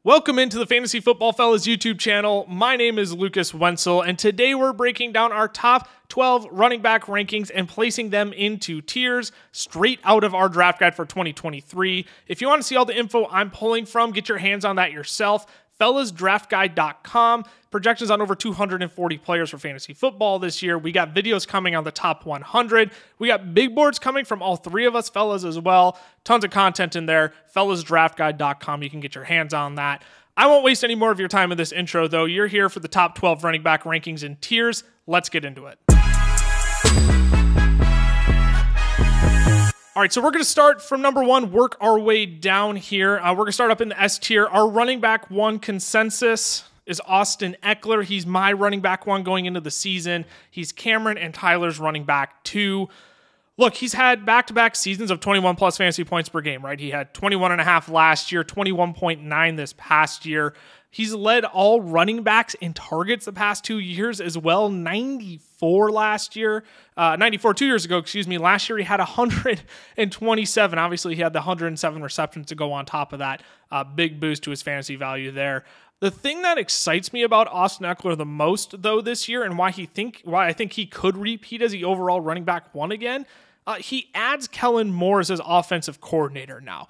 Welcome into the Fantasy Football Fellas YouTube channel. My name is Lucas Wenzel, and today we're breaking down our top 12 running back rankings and placing them into tiers straight out of our draft guide for 2023. If you want to see all the info I'm pulling from, get your hands on that yourself. fellasdraftguide.com. Projections on over 240 players for fantasy football this year. We got videos coming on the top 100. We got big boards coming from all three of us fellas as well. Tons of content in there. fellasdraftguide.com. You can get your hands on that. I won't waste any more of your time in this intro, though. You're here for the top 12 running back rankings and tiers. Let's get into it. All right, so we're going to start from number one, work our way down here. We're going to start up in the S tier. Our running back one consensus is Austin Ekeler. He's my running back one going into the season. He's Cameron and Tyler's running back two. Look, he's had back-to-back seasons of 21-plus fantasy points per game, right? He had 21.5 last year, 21.9 this past year. He's led all running backs in targets the past 2 years as well. 94 last year. 94 2 years ago, excuse me. Last year he had 127. Obviously, he had the 107 receptions to go on top of that. Big boost to his fantasy value there. The thing that excites me about Austin Ekeler the most, though, this year, and why I think he could repeat as the overall running back one again, he adds Kellen Moore as his offensive coordinator now.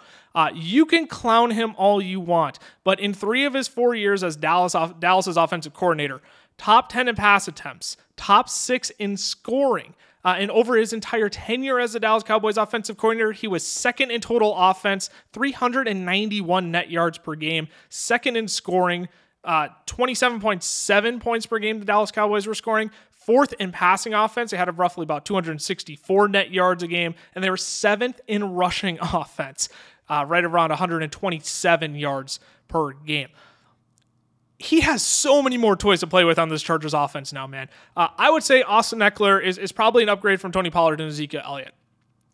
You can clown him all you want, but in 3 of his 4 years as Dallas's offensive coordinator, top 10 in pass attempts, top 6 in scoring, and over his entire tenure as the Dallas Cowboys offensive coordinator, he was second in total offense, 391 net yards per game, second in scoring, 27.7 points per game the Dallas Cowboys were scoring, fourth in passing offense. They had roughly about 264 net yards a game, and they were 7th in rushing offense, right around 127 yards per game. He has so many more toys to play with on this Chargers offense now, man. I would say Austin Ekeler is probably an upgrade from Tony Pollard and Ezekiel Elliott.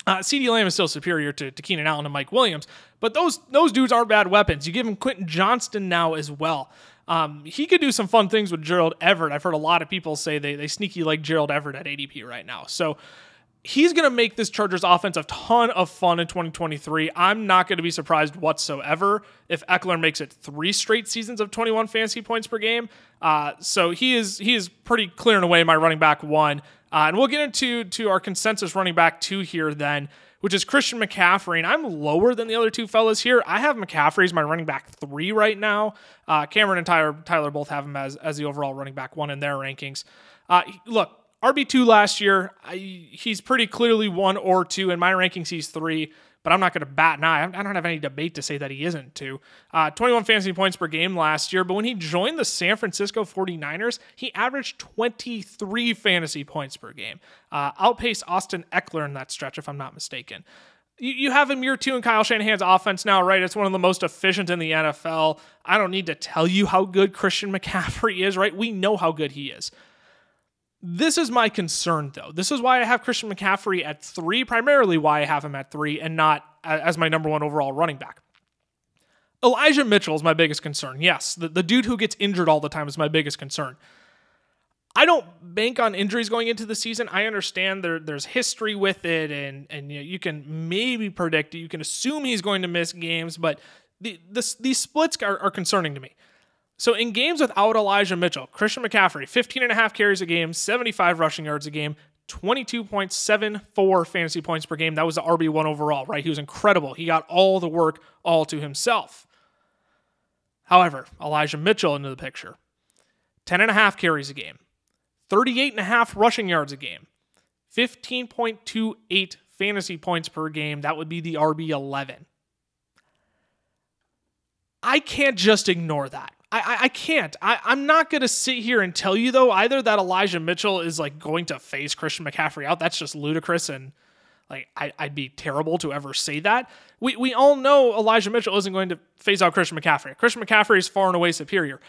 CeeDee Lamb is still superior to Keenan Allen and Mike Williams, but those dudes aren't bad weapons. You give him Quentin Johnston now as well. He could do some fun things with Gerald Everett. I've heard a lot of people say they sneaky like Gerald Everett at ADP right now. So he's going to make this Chargers offense a ton of fun in 2023. I'm not going to be surprised whatsoever if Ekeler makes it 3 straight seasons of 21 fantasy points per game. So he is pretty clear and away my running back one. And we'll get into our consensus running back two here then, which is Christian McCaffrey. And I'm lower than the other two fellas here. I have McCaffrey as my running back 3 right now. Cameron and Tyler both have him as the overall running back one in their rankings. Look, RB2 last year, he's pretty clearly 1 or 2. In my rankings, he's 3, but I'm not going to bat an eye. I don't have any debate to say that he isn't 2. 21 fantasy points per game last year, but when he joined the San Francisco 49ers, he averaged 23 fantasy points per game. Outpaced Austin Ekeler in that stretch, if I'm not mistaken. You have him year 2 in Kyle Shanahan's offense now, right? It's one of the most efficient in the NFL. I don't need to tell you how good Christian McCaffrey is, right? We know how good he is. This is my concern, though. This is why I have Christian McCaffrey at 3, primarily why I have him at 3 and not as my number 1 overall running back. Elijah Mitchell is my biggest concern. Yes, the dude who gets injured all the time is my biggest concern. I don't bank on injuries going into the season. I understand there's history with it, and you can maybe predict it. You can assume he's going to miss games, but these splits are concerning to me. So in games without Elijah Mitchell, Christian McCaffrey, 15.5 carries a game, 75 rushing yards a game, 22.74 fantasy points per game. That was the RB1 overall, right? He was incredible. He got all the work all to himself. However, Elijah Mitchell into the picture. 10.5 carries a game, 38.5 rushing yards a game, 15.28 fantasy points per game. That would be the RB11. I can't just ignore that. I can't. I'm not going to sit here and tell you, though, either that Elijah Mitchell is like going to phase Christian McCaffrey out. That's just ludicrous, and like I'd be terrible to ever say that. We all know Elijah Mitchell isn't going to phase out Christian McCaffrey. Christian McCaffrey is far and away superior.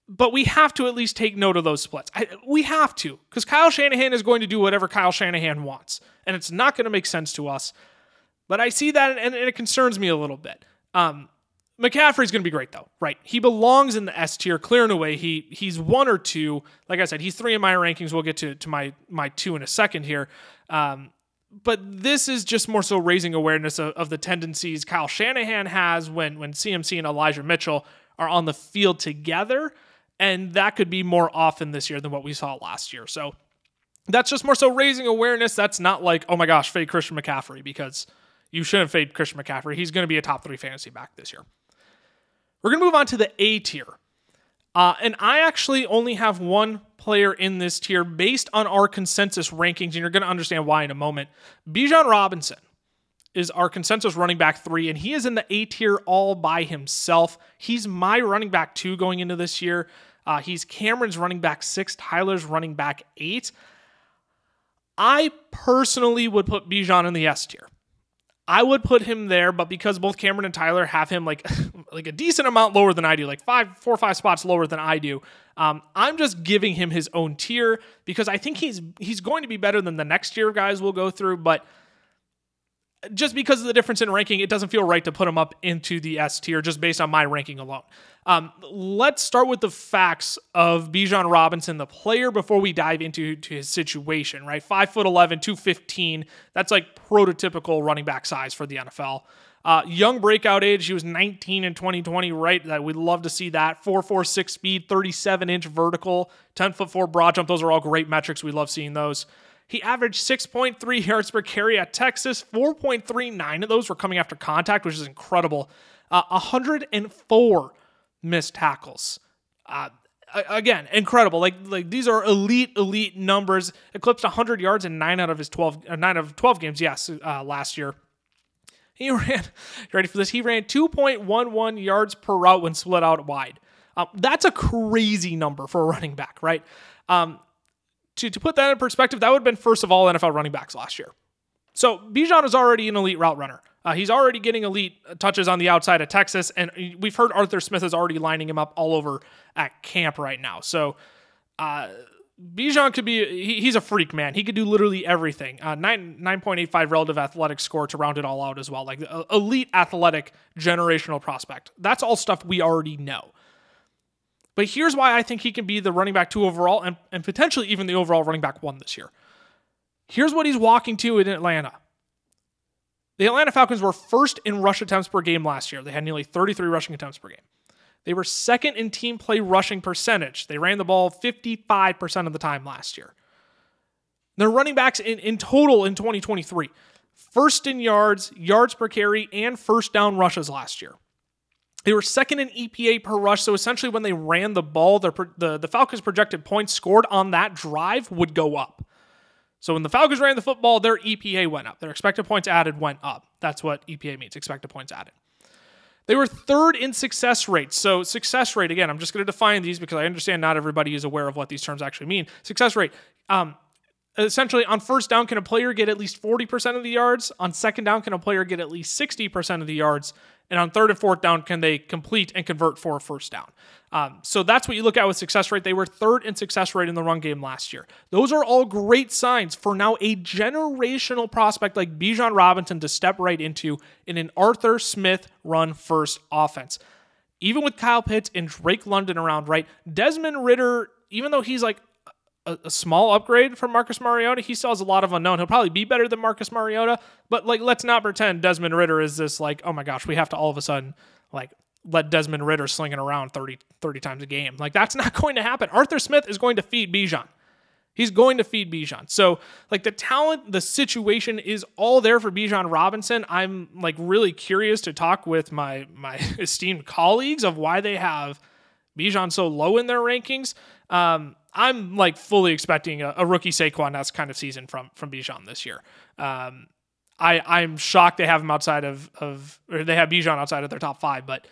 But we have to at least take note of those splits. We have to, because Kyle Shanahan is going to do whatever Kyle Shanahan wants, and it's not going to make sense to us. But I see that, and it concerns me a little bit. McCaffrey's going to be great, though, right? He belongs in the S tier, clear and away. He's 1 or 2. Like I said, he's 3 in my rankings. We'll get to my 2 in a second here. But this is just more so raising awareness of the tendencies Kyle Shanahan has when CMC and Elijah Mitchell are on the field together. And that could be more often this year than what we saw last year. So that's just more so raising awareness. That's not like, oh my gosh, fade Christian McCaffrey, because you shouldn't fade Christian McCaffrey. He's going to be a top 3 fantasy back this year. We're going to move on to the A tier. And I actually only have one player in this tier based on our consensus rankings, and you're going to understand why in a moment. Bijan Robinson is our consensus running back 3, and he is in the A tier all by himself. He's my running back 2 going into this year. He's Cameron's running back 6, Tyler's running back 8. I personally would put Bijan in the S tier. I would put him there, but because both Cameron and Tyler have him like a decent amount lower than I do, like 4 or 5 spots lower than I do, I'm just giving him his own tier because I think he's going to be better than the next tier guys we'll go through, but just because of the difference in ranking, it doesn't feel right to put him up into the S tier just based on my ranking alone. Let's start with the facts of Bijan Robinson, the player, before we dive into his situation, right? 5'11", 215. That's like prototypical running back size for the NFL. Young breakout age. He was 19 in 2020, right? That we'd love to see that. 4.46 speed, 37-inch vertical, 10'4" broad jump. Those are all great metrics. We love seeing those. He averaged 6.3 yards per carry at Texas. 4.39 of those were coming after contact, which is incredible. 104 missed tackles. Again, incredible. Like these are elite numbers. Eclipsed 100 yards in 9 out of 12 games. Yes, last year. He ran. Ready for this? He ran 2.11 yards per route when split out wide. That's a crazy number for a running back, right? To put that in perspective, that would have been first of all NFL running backs last year. So Bijan is already an elite route runner. He's already getting elite touches on the outside of Texas, and we've heard Arthur Smith is already lining him up all over at camp right now. So Bijan could be, he's a freak, man. He could do literally everything. 9.85 relative athletic score to round it all out as well. Like elite athletic generational prospect. That's all stuff we already know. But here's why I think he can be the running back 2 overall and potentially even the overall running back 1 this year. Here's what he's walking to in Atlanta. The Atlanta Falcons were first in rush attempts per game last year. They had nearly 33 rushing attempts per game. They were second in team play rushing percentage. They ran the ball 55% of the time last year. Their running backs in total in 2023, first in yards per carry, and first down rushes last year. They were second in EPA per rush, so essentially when they ran the ball, the Falcons' projected points scored on that drive would go up. So when the Falcons ran the football, their EPA went up. Their expected points added went up. That's what EPA means, expected points added. They were third in success rate. So success rate, again, I'm just going to define these because I understand not everybody is aware of what these terms actually mean. Success rate. Essentially, on first down, can a player get at least 40% of the yards? On second down, can a player get at least 60% of the yards? And on third and fourth down, can they complete and convert for a first down? So that's what you look at with success rate. They were third in success rate in the run game last year. Those are all great signs for now a generational prospect like Bijan Robinson to step right into in an Arthur Smith run-first offense. Even with Kyle Pitts and Drake London around, right? Desmond Ridder, even though he's like a small upgrade from Marcus Mariota, he still has a lot of unknown. He'll probably be better than Marcus Mariota, but like, let's not pretend Desmond Ridder is this like, oh my gosh, we have to all of a sudden like let Desmond Ridder slinging around 30 times a game. Like that's not going to happen. Arthur Smith is going to feed Bijan. He's going to feed Bijan. So like the talent, the situation is all there for Bijan Robinson. I'm like really curious to talk with my esteemed colleagues of why they have Bijan so low in their rankings. I'm like fully expecting a rookie Saquon kind of season from Bijan this year. I'm shocked they have him outside or they have Bijan outside of their top 5, but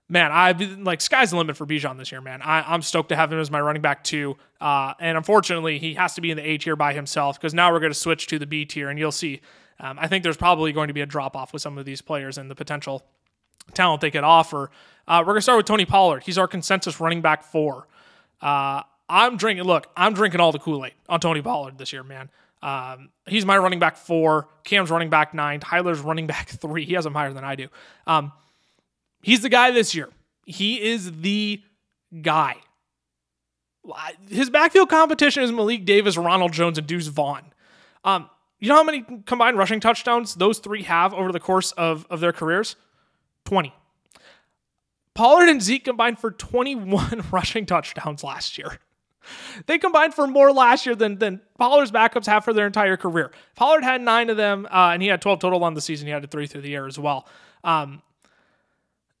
man, I've been like sky's the limit for Bijan this year, man. I'm stoked to have him as my running back 2. And unfortunately he has to be in the A tier by himself because now we're going to switch to the B tier and you'll see, I think there's probably going to be a drop off with some of these players and the potential talent they could offer. We're going to start with Tony Pollard. He's our consensus running back 4. I'm drinking all the Kool-Aid on Tony Pollard this year, man. He's my running back 4. Cam's running back 9. Tyler's running back 3. He has him higher than I do. He's the guy this year. He is the guy. His backfield competition is Malik Davis, Ronald Jones, and Deuce Vaughn. You know how many combined rushing touchdowns those three have over the course of their careers? 20. Pollard and Zeke combined for 21 rushing touchdowns last year. They combined for more last year than Pollard's backups have for their entire career. Pollard had 9 of them, and he had 12 total on the season. He had 3 through the air as well.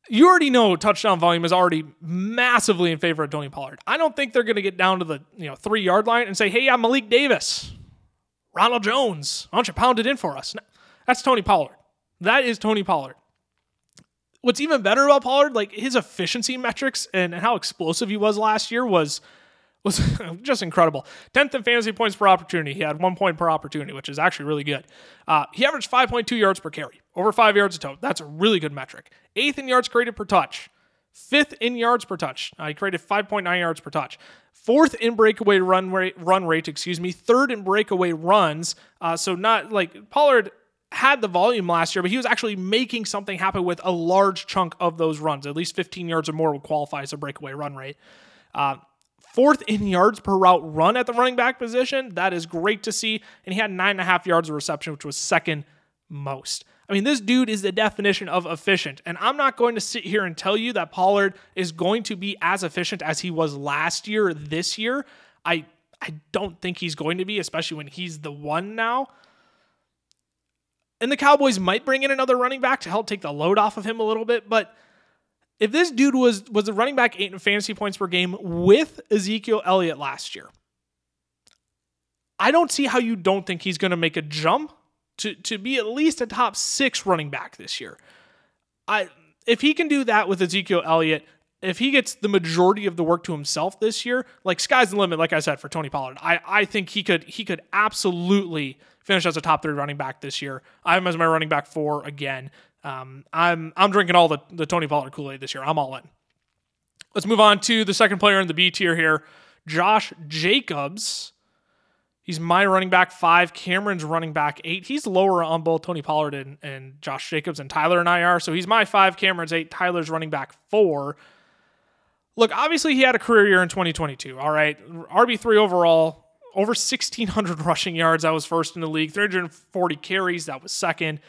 You already know touchdown volume is already massively in favor of Tony Pollard. I don't think they're going to get down to the 3-yard line and say, hey, I'm Malik Davis, Ronald Jones, why don't you pound it in for us? No, that's Tony Pollard. That is Tony Pollard. What's even better about Pollard, like his efficiency metrics and how explosive he was last year was just incredible. 10th in fantasy points per opportunity. He had 1 point per opportunity, which is actually really good. He averaged 5.2 yards per carry, over 5 yards a total. That's a really good metric. 8th in yards created per touch. 5th in yards per touch. He created 5.9 yards per touch. 4th in breakaway run rate. 3rd in breakaway runs. So not like Pollard had the volume last year, but he was actually making something happen with a large chunk of those runs. At least 15 yards or more would qualify as a breakaway run rate. 4th in yards per route run at the running back position. That is great to see. And he had 9.5 yards of reception, which was second most. I mean, this dude is the definition of efficient. And I'm not going to sit here and tell you that Pollard is going to be as efficient as he was last year, this year. I don't think he's going to be, especially when he's the one now. And the Cowboys might bring in another running back to help take the load off of him a little bit, but if this dude was the running back 8 in fantasy points per game with Ezekiel Elliott last year, I don't see how you don't think he's going to make a jump to be at least a top 6 running back this year. If he can do that with Ezekiel Elliott, if he gets the majority of the work to himself this year, like sky's the limit, like I said, for Tony Pollard. I think he could absolutely finish as a top 3 running back this year. I have him as my running back 4 again. I'm drinking all the Tony Pollard Kool-Aid this year. I'm all in. Let's move on to the second player in the B tier here, Josh Jacobs. He's my running back 5, Cameron's running back 8. He's lower on both Tony Pollard and Josh Jacobs and Tyler and I are. So he's my 5, Cameron's 8, Tyler's running back 4. Look, obviously he had a career year in 2022. All right. RB3 overall, over 1,600 rushing yards. That was first in the league. 340 carries. That was second.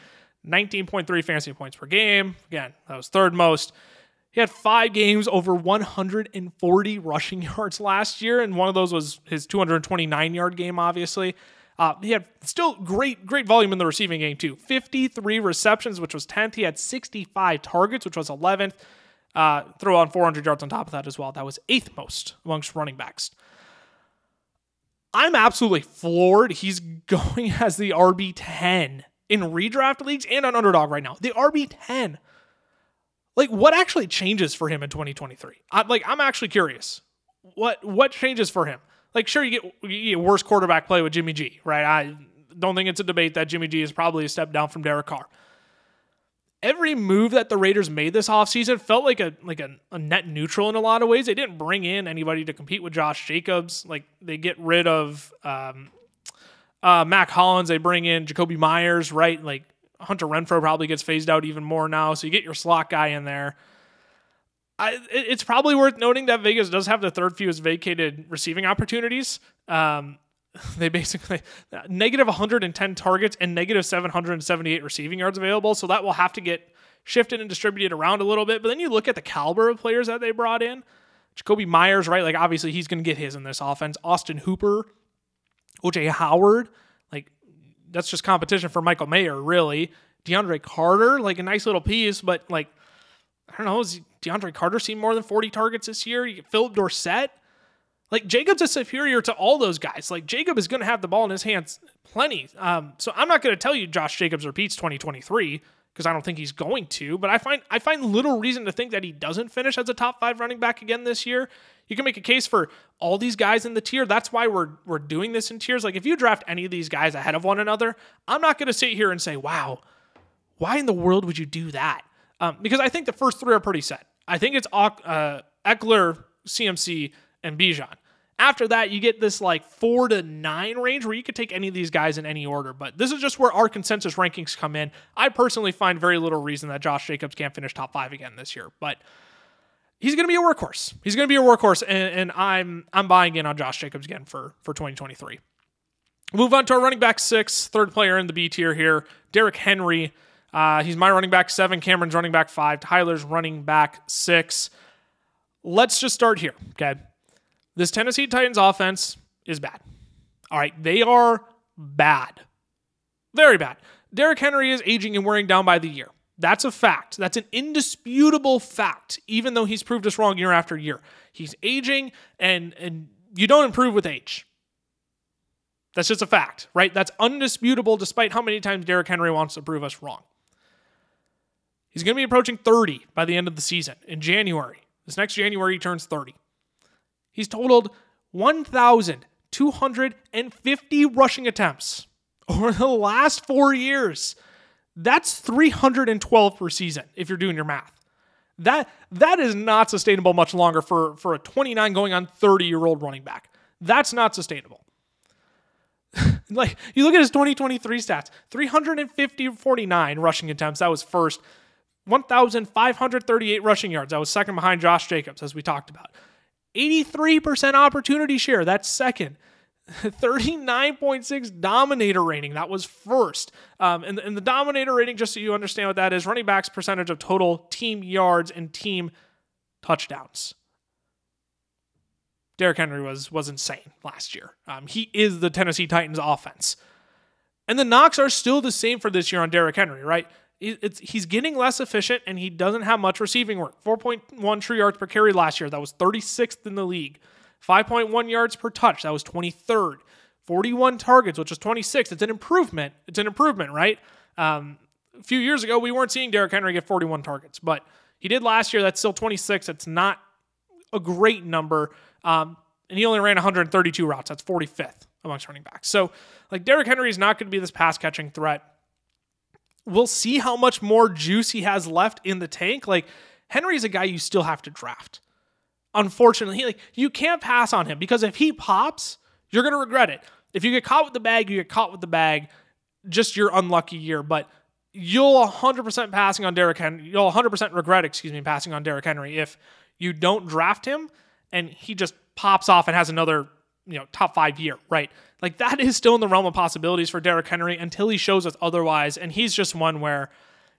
19.3 fantasy points per game. Again, that was third most. He had 5 games over 140 rushing yards last year, and one of those was his 229-yard game, obviously. He had still great volume in the receiving game, too. 53 receptions, which was 10th. He had 65 targets, which was 11th. Throw on 400 yards on top of that as well. That was 8th most amongst running backs. I'm absolutely floored. He's going as the RB10 in redraft leagues and on Underdog right now. The RB10. Like, what actually changes for him in 2023? I'm actually curious. What changes for him? Like, sure, you get worse quarterback play with Jimmy G, right? I don't think it's a debate that Jimmy G is probably a step down from Derek Carr. Every move that the Raiders made this offseason felt like a net neutral in a lot of ways. They didn't bring in anybody to compete with Josh Jacobs. Like, they get rid of Mac Hollins. They bring in Jacoby Myers, right? Like, Hunter Renfrow probably gets phased out even more now, so you get your slot guy in there. It's probably worth noting that Vegas does have the third fewest vacated receiving opportunities. They basically negative 110 targets and negative 778 receiving yards available, so that will have to get shifted and distributed around a little bit. But then you look at the caliber of players that they brought in. Jacoby Myers, right? Like, obviously he's going to get his in this offense. Austin Hooper, O.J. Howard, like, that's just competition for Michael Mayer, really. DeAndre Carter, like a nice little piece, but like, I don't know, has DeAndre Carter seen more than 40 targets this year? You get Philip Dorsett. Like, Jacobs is superior to all those guys. Like, Jacob is going to have the ball in his hands plenty. So I'm not going to tell you Josh Jacobs repeats 2023 because I don't think he's going to, but I find little reason to think that he doesn't finish as a top 5 running back again this year. You can make a case for all these guys in the tier. That's why we're doing this in tiers. Like, if you draft any of these guys ahead of one another, I'm not going to sit here and say, wow, why in the world would you do that? Because I think the first 3 are pretty set. I think it's Ekeler, CMC, and Bijan. After that, you get this like 4 to 9 range where you could take any of these guys in any order. But this is just where our consensus rankings come in. I personally find very little reason that Josh Jacobs can't finish top 5 again this year. But he's going to be a workhorse. And I'm buying in on Josh Jacobs again for 2023. Move on to our running back 6, third player in the B tier here, Derrick Henry. He's my running back 7, Cameron's running back 5, Tyler's running back 6. Let's just start here, okay? This Tennessee Titans offense is bad. All right, they are bad. Very bad. Derrick Henry is aging and wearing down by the year. That's a fact. That's an indisputable fact, even though he's proved us wrong year after year. He's aging, and you don't improve with age. That's just a fact, right? That's undisputable despite how many times Derrick Henry wants to prove us wrong. He's going to be approaching 30 by the end of the season in January. This next January, he turns 30. He's totaled 1,250 rushing attempts over the last 4 years. That's 312 per season if you're doing your math. That is not sustainable much longer for a 29 going on 30-year-old running back. That's not sustainable. Like, you look at his 2023 stats, 349 rushing attempts. That was first. 1,538 rushing yards. That was second behind Josh Jacobs, as we talked about. 83% opportunity share. That's second. 39.6 dominator rating. That was first. And the dominator rating, just so you understand what that is, running backs percentage of total team yards and team touchdowns. Derrick Henry was insane last year. He is the Tennessee Titans offense. And the knocks are still the same for this year on Derrick Henry, right? He's getting less efficient, and he doesn't have much receiving work. 4.1 true yards per carry last year. That was 36th in the league. 5.1 yards per touch. That was 23rd. 41 targets, which was 26th. It's an improvement. It's an improvement, right? A few years ago, we weren't seeing Derrick Henry get 41 targets, but he did last year. That's still 26. It's not a great number. And he only ran 132 routes. That's 45th amongst running backs. So, like, Derrick Henry is not going to be this pass-catching threat. We'll see how much more juice he has left in the tank. Like, Henry's a guy you still have to draft. Unfortunately, you can't pass on him because if he pops, you're going to regret it. If you get caught with the bag, you get caught with the bag. Just your unlucky year. But you'll 100% passing on Derrick Henry. You'll 100% regret, passing on Derrick Henry if you don't draft him and he just pops off and has another, top 5 year, right? Like, that is still in the realm of possibilities for Derrick Henry until he shows us otherwise. And he's just one where,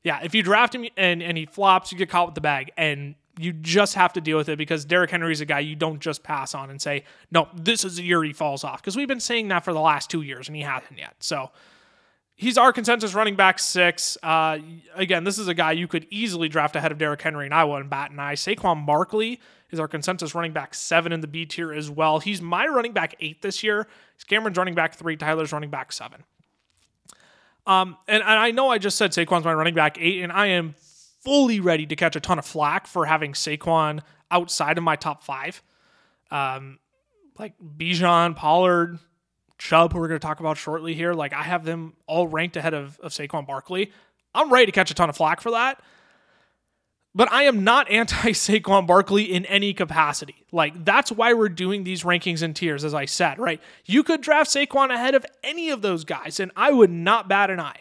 if you draft him and he flops, you get caught with the bag. And you just have to deal with it because Derrick Henry is a guy you don't just pass on and say, no, this is the year he falls off. Because we've been saying that for the last 2 years and he hasn't yet. So he's our consensus running back 6. Again, this is a guy you could easily draft ahead of Derrick Henry, and I wouldn't bat an eye. Saquon Barkley is our consensus running back 7 in the B tier as well. He's my running back 8 this year. He's Cameron's running back 3. Tyler's running back 7. And I know I just said Saquon's my running back 8, and I am fully ready to catch a ton of flack for having Saquon outside of my top 5. Like Bijan, Pollard, Chubb, who we're going to talk about shortly here. Like, I have them all ranked ahead of Saquon Barkley. I'm ready to catch a ton of flack for that. But I am not anti-Saquon Barkley in any capacity. Like, that's why we're doing these rankings and tiers, as I said, right? You could draft Saquon ahead of any of those guys, and I would not bat an eye.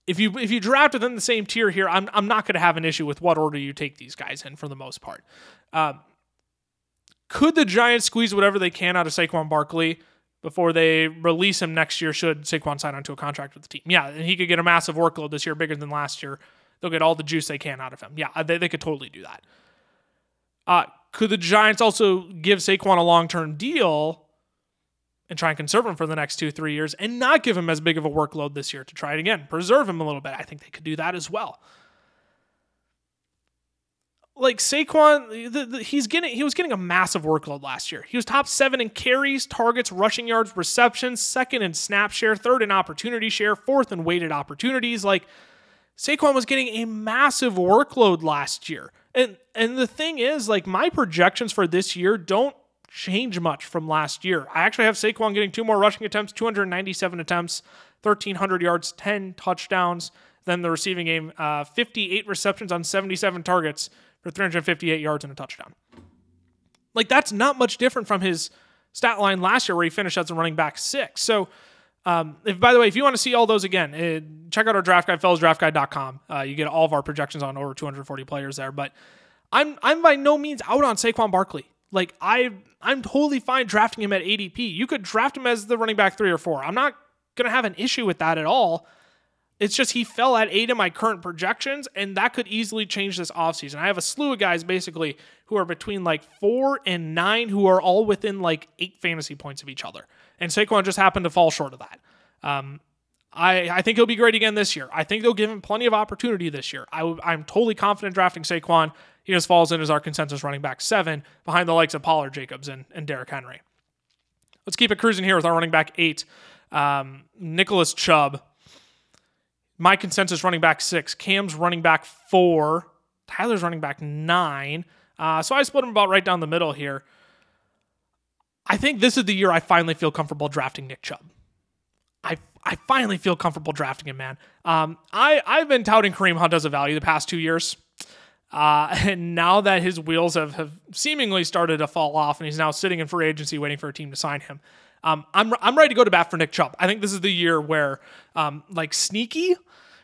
If you draft within the same tier here, I'm not going to have an issue with what order you take these guys in for the most part. Could the Giants squeeze whatever they can out of Saquon Barkley before they release him next year should Saquon sign onto a contract with the team? Yeah, and he could get a massive workload this year, bigger than last year. They'll get all the juice they can out of him. Yeah, they could totally do that. Could the Giants also give Saquon a long-term deal and try and conserve him for the next 2-3 years and not give him as big of a workload this year to try it again? Preserve him a little bit. I think they could do that as well. Like, Saquon, he was getting a massive workload last year. He was top 7 in carries, targets, rushing yards, receptions, 2nd in snap share, 3rd in opportunity share, 4th in weighted opportunities. Like, Saquon was getting a massive workload last year. And the thing is, like, my projections for this year don't change much from last year. I actually have Saquon getting 2 more rushing attempts, 297 attempts, 1,300 yards, 10 touchdowns. Then the receiving game, 58 receptions on 77 targets for 358 yards and a touchdown. Like, that's not much different from his stat line last year where he finished as a running back 6. So, by the way, if you want to see all those again, check out our draft guide, fellowsdraftguide.com. You get all of our projections on over 240 players there. But I'm by no means out on Saquon Barkley. Like, I'm totally fine drafting him at ADP. You could draft him as the running back 3 or 4. I'm not going to have an issue with that at all. It's just he fell at 8 in my current projections, and that could easily change this offseason. I have a slew of guys basically who are between like 4 and 9 who are all within like 8 fantasy points of each other. And Saquon just happened to fall short of that. I think he'll be great again this year. I think they'll give him plenty of opportunity this year. I'm totally confident drafting Saquon. He just falls in as our consensus running back 7 behind the likes of Pollard, Jacobs, and Derrick Henry. Let's keep it cruising here with our running back 8, Nicholas Chubb. My consensus running back 6, Cam's running back 4, Tyler's running back 9. So I split them about right down the middle here. I think this is the year I finally feel comfortable drafting Nick Chubb. I finally feel comfortable drafting him, man. I've been touting Kareem Hunt as a value the past 2 years. And now that his wheels have seemingly started to fall off and he's now sitting in free agency waiting for a team to sign him, I'm ready to go to bat for Nick Chubb. I think this is the year where, like sneaky,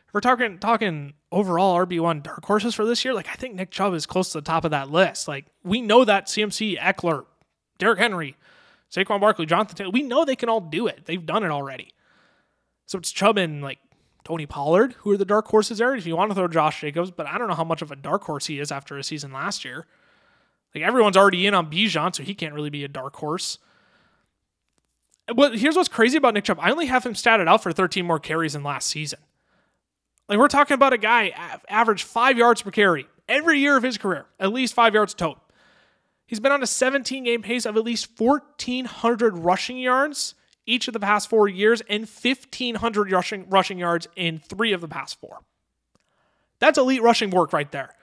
if we're talking overall RB1 dark horses for this year, like I think Nick Chubb is close to the top of that list. Like we know that CMC, Ekeler, Derrick Henry, Saquon Barkley, Jonathan Taylor, we know they can all do it. They've done it already. So it's Chubb and like Tony Pollard, who are the dark horses there. If you want to throw Josh Jacobs, but I don't know how much of a dark horse he is after his season last year. Like everyone's already in on Bijan, so he can't really be a dark horse. But here's what's crazy about Nick Chubb. I only have him statted out for 13 more carries than last season. Like we're talking about a guy averaged 5 yards per carry every year of his career, at least 5 yards total. He's been on a 17-game pace of at least 1,400 rushing yards each of the past 4 years and 1,500 rushing yards in 3 of the past 4. That's elite rushing work right there.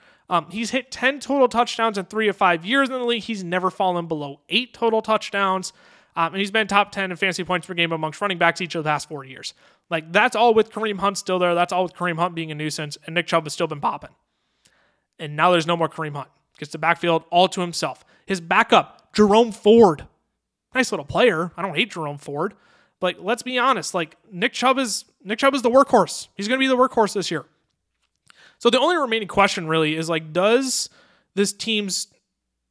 He's hit 10 total touchdowns in 3 of 5 years in the league. He's never fallen below 8 total touchdowns. And he's been top 10 in fantasy points per game amongst running backs each of the past 4 years. Like, that's all with Kareem Hunt still there. That's all with Kareem Hunt being a nuisance. And Nick Chubb has still been popping. And now there's no more Kareem Hunt. Gets the backfield all to himself. His backup, Jerome Ford. Nice little player. I don't hate Jerome Ford. But let's be honest. Like, Nick Chubb is the workhorse. He's going to be the workhorse this year. So the only remaining question really is, like, does this team's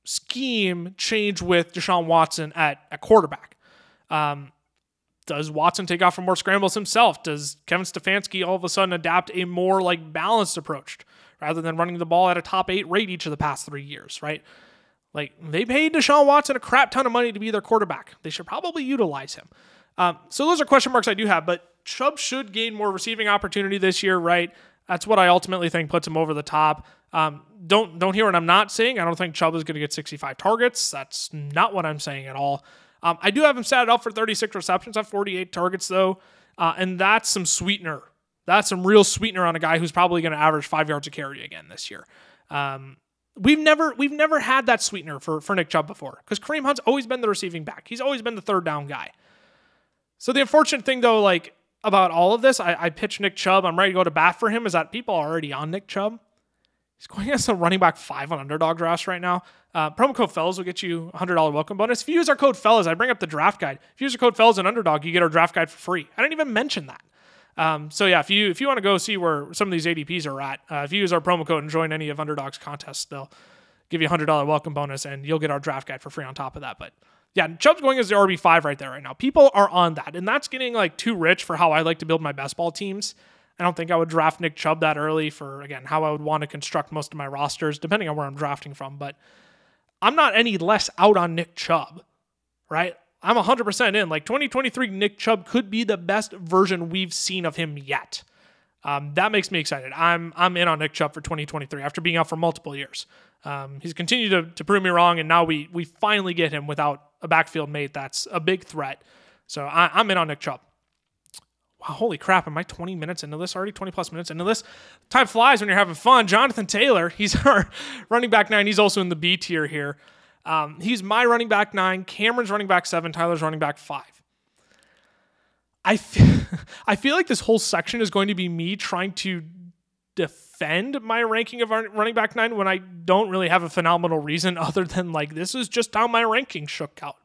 scheme change with Deshaun Watson at quarterback? Does Watson take off for more scrambles himself? Does Kevin Stefanski all of a sudden adapt a more like balanced approach rather than running the ball at a top 8 rate each of the past 3 years, right? Like they paid Deshaun Watson a crap ton of money to be their quarterback. They should probably utilize him. So those are question marks I do have, but Chubb should gain more receiving opportunity this year, right? That's what I ultimately think puts him over the top. Don't hear what I'm not saying. I don't think Chubb is going to get 65 targets. That's not what I'm saying at all. I do have him statted up for 36 receptions on 48 targets, though, and that's some sweetener. That's some real sweetener on a guy who's probably going to average 5 yards a carry again this year. We've never had that sweetener for Nick Chubb before because Kareem Hunt's always been the receiving back. He's always been the third down guy. So the unfortunate thing, though, like about all of this, I pitch Nick Chubb. I'm ready to go to bat for him. Is that people are already on Nick Chubb? He's going against a running back 5 on Underdog drafts right now. Promo code FELLAS will get you a $100 welcome bonus. If you use our code FELLAS, I bring up the draft guide. If you use our code FELLAS and Underdog, you get our draft guide for free. I didn't even mention that. So yeah, if you want to go see where some of these ADPs are at, if you use our promo code and join any of Underdog's contests, they'll give you a $100 welcome bonus and you'll get our draft guide for free on top of that. But yeah, Chubb's going as the RB5 right there right now. People are on that, and that's getting like too rich for how I like to build my best ball teams. I don't think I would draft Nick Chubb that early for, again, how I would want to construct most of my rosters, depending on where I'm drafting from. But I'm not any less out on Nick Chubb, right? I'm 100% in. Like 2023 Nick Chubb could be the best version we've seen of him yet. That makes me excited. I'm in on Nick Chubb for 2023 after being out for multiple years. He's continued to prove me wrong, and now we finally get him without a backfield mate that's a big threat. So I'm in on Nick Chubb. Wow, holy crap, am I 20 minutes into this already? 20 plus minutes into this? Time flies when you're having fun. Jonathan Taylor, he's our running back 9. He's also in the B tier here. He's my running back 9. Cameron's running back 7. Tyler's running back 5. I feel like this whole section is going to be me trying to defend my ranking of running back 9 when I don't really have a phenomenal reason other than like this is just how my ranking shook out.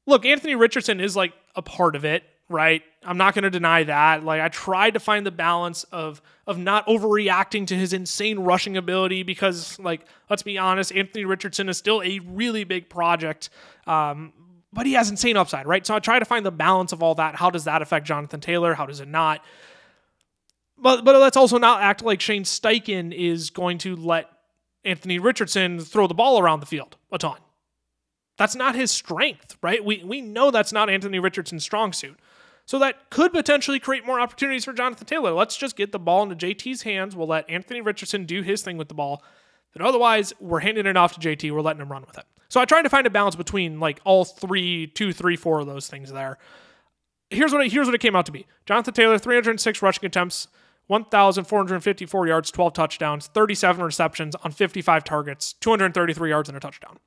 Look, Anthony Richardson is like a part of it. right? I'm not going to deny that. Like, I tried to find the balance of not overreacting to his insane rushing ability because, like, let's be honest, Anthony Richardson is still a really big project, but he has insane upside, right? So I try to find the balance of all that. How does that affect Jonathan Taylor? How does it not? But let's also not act like Shane Steichen is going to let Anthony Richardson throw the ball around the field a ton. That's not his strength, right? We know that's not Anthony Richardson's strong suit. So that could potentially create more opportunities for Jonathan Taylor. Let's just get the ball into JT's hands. We'll let Anthony Richardson do his thing with the ball. But otherwise, we're handing it off to JT. We're letting him run with it. So I tried to find a balance between like all 2, 3, 4 of those things there. Here's what it came out to be. Jonathan Taylor, 306 rushing attempts, 1,454 yards, 12 touchdowns, 37 receptions on 55 targets, 233 yards and a touchdown.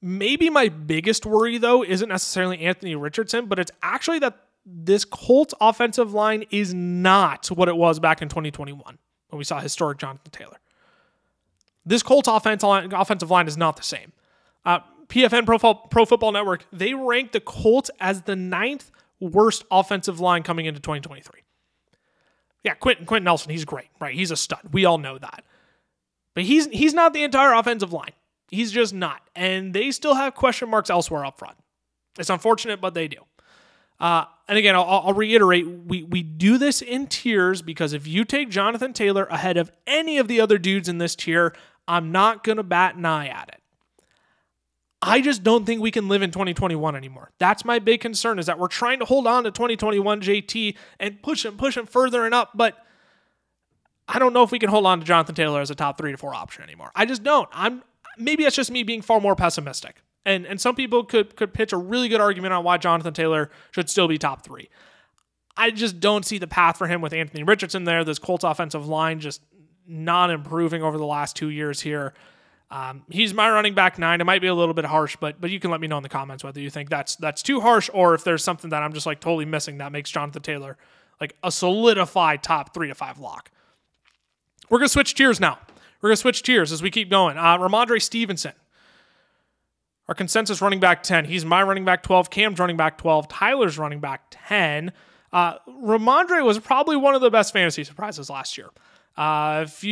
Maybe my biggest worry, though, isn't necessarily Anthony Richardson, but it's actually that this Colts offensive line is not what it was back in 2021 when we saw historic Jonathan Taylor. This Colts offensive line is not the same. PFN Pro Football Network, they ranked the Colts as the 9th worst offensive line coming into 2023. Yeah, Quentin Nelson, he's great, right? He's a stud. We all know that. But he's not the entire offensive line. He's just not. And they still have question marks elsewhere up front. It's unfortunate, but they do. And again, I'll reiterate, we do this in tiers because if you take Jonathan Taylor ahead of any of the other dudes in this tier, I'm not going to bat an eye at it. I just don't think we can live in 2021 anymore. That's my big concern, is that we're trying to hold on to 2021 JT and push him further and up, but I don't know if we can hold on to Jonathan Taylor as a top 3 to 4 option anymore. I just don't. Maybe that's just me being far more pessimistic. And some people could pitch a really good argument on why Jonathan Taylor should still be top 3. I just don't see the path for him with Anthony Richardson there. This Colts offensive line just not improving over the last 2 years here. He's my running back 9. It might be a little bit harsh, but you can let me know in the comments whether you think that's too harsh or if there's something that I'm just like totally missing that makes Jonathan Taylor like a solidified top 3 to 5 lock. We're going to switch tiers now. We're going to switch tiers as we keep going. Rhamondre Stevenson, our consensus running back 10. He's my running back 12. Cam's running back 12. Tyler's running back 10. Rhamondre was probably one of the best fantasy surprises last year. If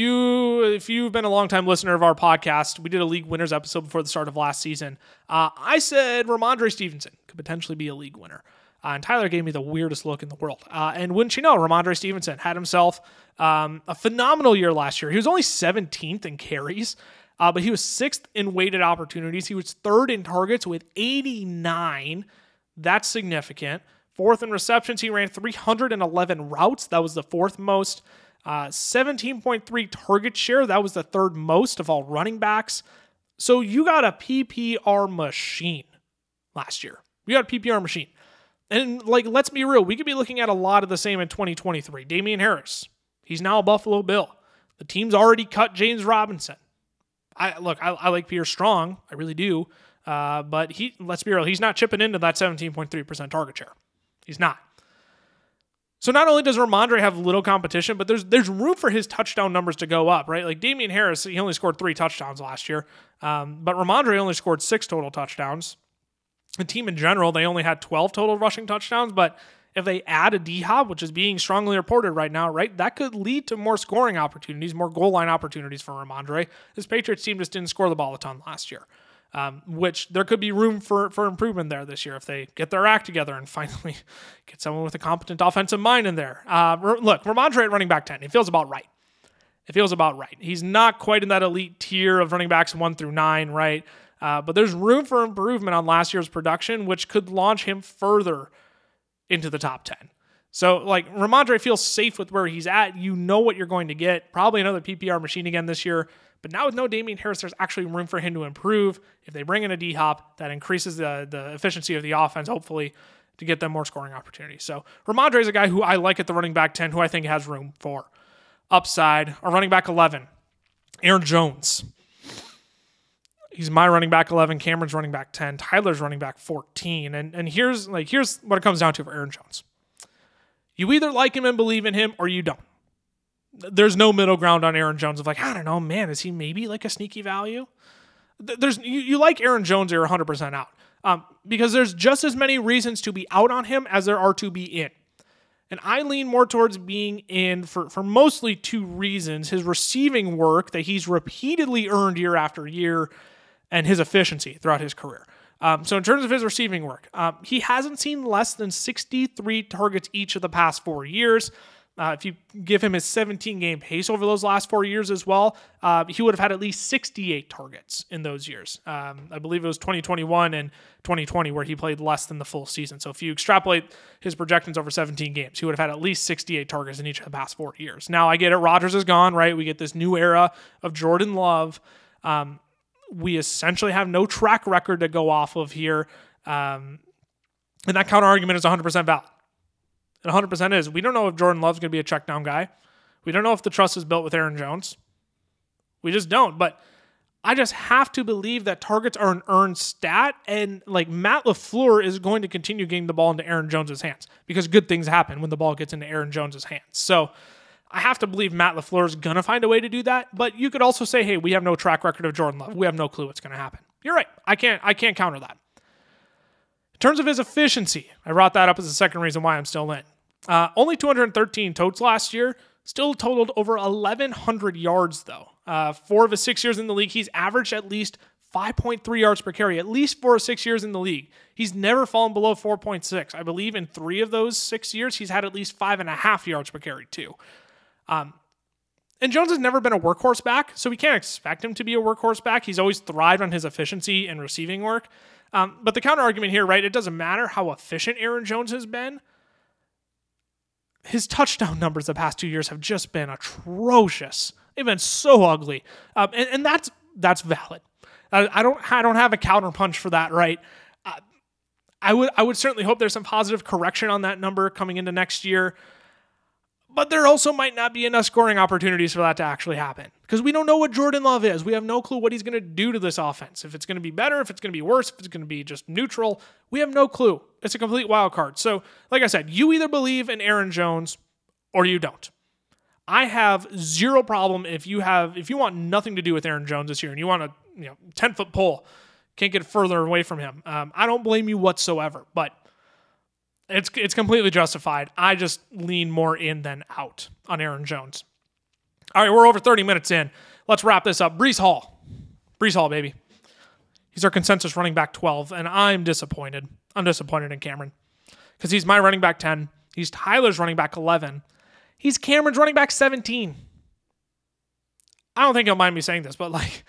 you've been a longtime listener of our podcast, we did a league winners episode before the start of last season. I said Rhamondre Stevenson could potentially be a league winner. And Tyler gave me the weirdest look in the world. And wouldn't you know, Rhamondre Stevenson had himself a phenomenal year last year. He was only 17th in carries, but he was 6th in weighted opportunities. He was 3rd in targets with 89. That's significant. 4th in receptions. He ran 311 routes. That was the 4th most. 17.3 target share. That was the 3rd most of all running backs. So you got a PPR machine last year. You got a PPR machine. And like, let's be real, we could be looking at a lot of the same in 2023. Damian Harris, he's now a Buffalo Bill. The team's already cut James Robinson. I like Pierre Strong, I really do. But let's be real, he's not chipping into that 17.3% target share. He's not. So not only does Rhamondre have little competition, but there's room for his touchdown numbers to go up, right? Like Damian Harris, he only scored 3 touchdowns last year. But Rhamondre only scored 6 total touchdowns. The team in general, they only had 12 total rushing touchdowns, but if they add a D-Hop, which is being strongly reported right now, right, that could lead to more scoring opportunities, more goal line opportunities for Rhamondre. This Patriots team just didn't score the ball a ton last year, which there could be room for improvement there this year if they get their act together and finally get someone with a competent offensive mind in there. Look, Rhamondre at running back 10, it feels about right. It feels about right. He's not quite in that elite tier of running backs 1 through 9, right? But there's room for improvement on last year's production, which could launch him further into the top 10. So, like, Rhamondre feels safe with where he's at. You know what you're going to get. Probably another PPR machine again this year. But now with no Damian Harris, there's actually room for him to improve. If they bring in a D-Hop, that increases the efficiency of the offense, hopefully, to get them more scoring opportunities. So, Rhamondre is a guy who I like at the running back 10, who I think has room for upside. Our running back 11, Aaron Jones. He's my running back 11. Cameron's running back 10. Tyler's running back 14. And here's what it comes down to for Aaron Jones. You either like him and believe in him or you don't. There's no middle ground on Aaron Jones of like, I don't know, man, is he maybe like a sneaky value? You like Aaron Jones, you're 100% out. because there's just as many reasons to be out on him as there are to be in. And I lean more towards being in for mostly two reasons: his receiving work that he's repeatedly earned year after year, and his efficiency throughout his career. So in terms of his receiving work, he hasn't seen less than 63 targets each of the past 4 years. If you give him his 17-game pace over those last 4 years as well, he would have had at least 68 targets in those years. I believe it was 2021 and 2020 where he played less than the full season. So if you extrapolate his projections over 17 games, he would have had at least 68 targets in each of the past 4 years. Now, I get it. Rodgers is gone, right? We get this new era of Jordan Love. We essentially have no track record to go off of here. And that counter argument is 100% valid. It 100% is. We don't know if Jordan Love's going to be a check down guy. We don't know if the trust is built with Aaron Jones. We just don't. But I just have to believe that targets are an earned stat, and like Matt LaFleur is going to continue getting the ball into Aaron Jones's hands because good things happen when the ball gets into Aaron Jones's hands. So I have to believe Matt LaFleur is going to find a way to do that. But you could also say, hey, we have no track record of Jordan Love. We have no clue what's going to happen. You're right. I can't counter that. In terms of his efficiency, I brought that up as the second reason why I'm still in. Only 213 totes last year, still totaled over 1,100 yards though. 4 of his 6 years in the league, he's averaged at least 5.3 yards per carry, at least 4 of 6 years in the league. He's never fallen below 4.6. I believe in 3 of those 6 years, he's had at least 5.5 yards per carry too. And Jones has never been a workhorse back, so we can't expect him to be a workhorse back. He's always thrived on his efficiency and receiving work. But the counter argument here, right, it doesn't matter how efficient Aaron Jones has been. His touchdown numbers the past 2 years have just been atrocious. They've been so ugly. And that's valid. I don't have a counterpunch for that, right? I would certainly hope there's some positive correction on that number coming into next year. But there also might not be enough scoring opportunities for that to actually happen. Because we don't know what Jordan Love is. We have no clue what he's going to do to this offense. If it's going to be better, if it's going to be worse, if it's going to be just neutral. We have no clue. It's a complete wild card. So, like I said, you either believe in Aaron Jones or you don't. I have zero problem if you want nothing to do with Aaron Jones this year and you want a 10-foot pole, can't get further away from him. I don't blame you whatsoever, but it's completely justified. I just lean more in than out on Aaron Jones. All right, we're over 30 minutes in. Let's wrap this up. Breece Hall. Breece Hall, baby. He's our consensus running back 12, and I'm disappointed. I'm disappointed in Cameron because he's my running back 10. He's Tyler's running back 11. He's Cameron's running back 17. I don't think he'll mind me saying this, but like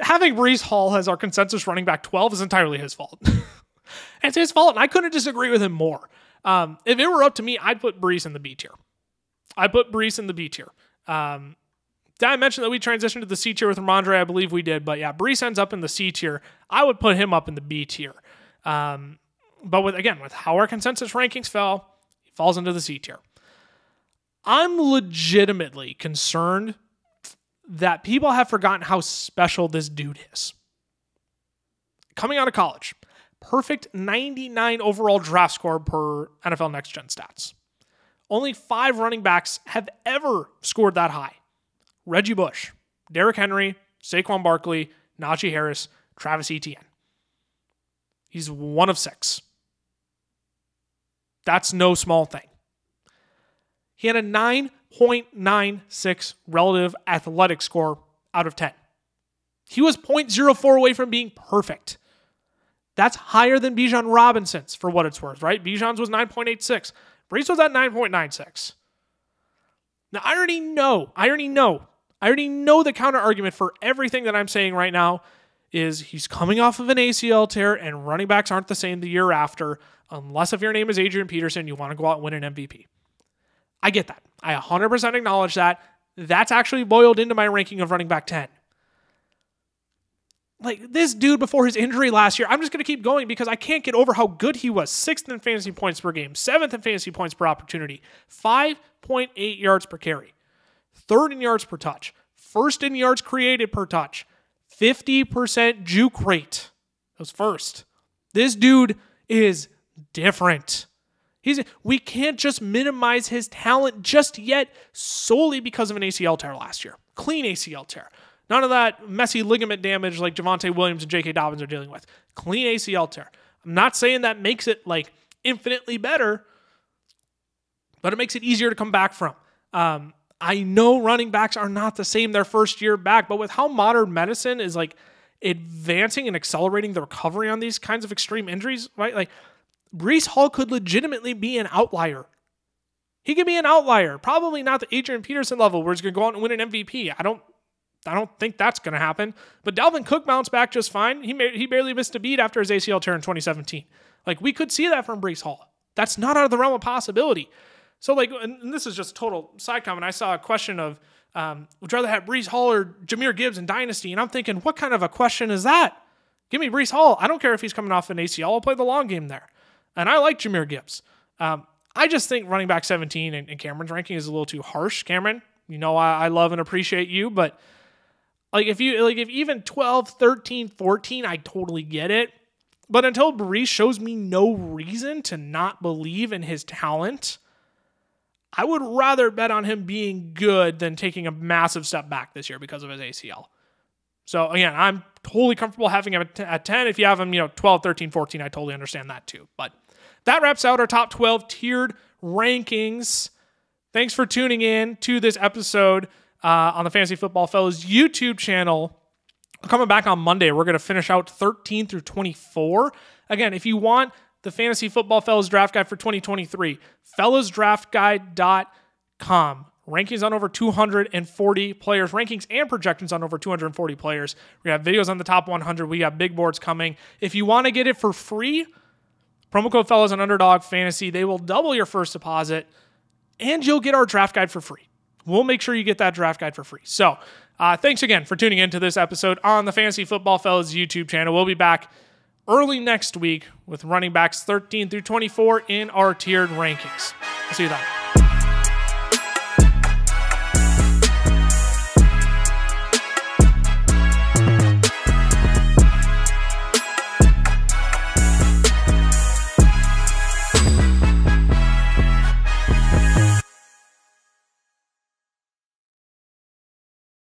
having Breece Hall as our consensus running back 12 is entirely his fault. It's his fault, and I couldn't disagree with him more. If it were up to me, I'd put Breece in the B tier. Did I mention that we transitioned to the C tier with Rhamondre? I believe we did, but yeah, Breece ends up in the C tier. I would put him up in the B tier. But with how our consensus rankings fell, he falls into the C tier. I'm legitimately concerned that people have forgotten how special this dude is. Coming out of college, perfect 99 overall draft score per NFL Next Gen stats. Only 5 running backs have ever scored that high. Reggie Bush, Derrick Henry, Saquon Barkley, Najee Harris, Travis Etienne. He's 1 of 6. That's no small thing. He had a 9.96 relative athletic score out of 10. He was 0.04 away from being perfect. That's higher than Bijan Robinson's for what it's worth, right? Bijan's was 9.86. Breece was at 9.96. Now, I already know the counter argument for everything that I'm saying right now is he's coming off of an ACL tear and running backs aren't the same the year after, unless if your name is Adrian Peterson, you want to go out and win an MVP. I get that. I 100% acknowledge that. That's actually boiled into my ranking of running back 10. Like, this dude before his injury last year, I'm just going to keep going because I can't get over how good he was. 6th in fantasy points per game, 7th in fantasy points per opportunity, 5.8 yards per carry, 3rd in yards per touch, 1st in yards created per touch, 50% juke rate. That was first. This dude is different. We can't just minimize his talent just yet solely because of an ACL tear last year. Clean ACL tear. None of that messy ligament damage like Javonte Williams and J.K. Dobbins are dealing with. Clean ACL tear. I'm not saying that makes it like infinitely better, but it makes it easier to come back from. I know running backs are not the same their first year back, but with how modern medicine is like advancing and accelerating the recovery on these kinds of extreme injuries, right? Like Breece Hall could legitimately be an outlier. He could be an outlier. Probably not the Adrian Peterson level where he's going to go out and win an MVP. I don't think that's going to happen. But Dalvin Cook bounced back just fine. He barely missed a beat after his ACL tear in 2017. Like we could see that from Breece Hall. That's not out of the realm of possibility. So like, and this is just a total side comment. I saw a question of, would you rather have Breece Hall or Jahmyr Gibbs in Dynasty? And I'm thinking, what kind of a question is that? Give me Breece Hall. I don't care if he's coming off an ACL. I'll play the long game there. And I like Jahmyr Gibbs. I just think running back 17 in Cameron's ranking is a little too harsh. Cameron, you know I love and appreciate you, but like if even 12, 13, 14, I totally get it. But until Breece shows me no reason to not believe in his talent, I would rather bet on him being good than taking a massive step back this year because of his ACL. So again, I'm totally comfortable having him at 10. If you have him, 12, 13, 14, I totally understand that too. But that wraps out our top 12 tiered rankings. Thanks for tuning in to this episode on the Fantasy Football Fellas YouTube channel. We're coming back on Monday. We're going to finish out 13 through 24. Again, if you want the Fantasy Football Fellas Draft Guide for 2023, fellasdraftguide.com. Rankings on over 240 players. Rankings and projections on over 240 players. We have videos on the top 100. We got big boards coming. If you want to get it for free, promo code Fellas on Underdog Fantasy. They will double your first deposit, and you'll get our draft guide for free. We'll make sure you get that draft guide for free. So thanks again for tuning into this episode on the Fantasy Football Fellas YouTube channel. We'll be back early next week with running backs 13 through 24 in our tiered rankings. I'll see you then.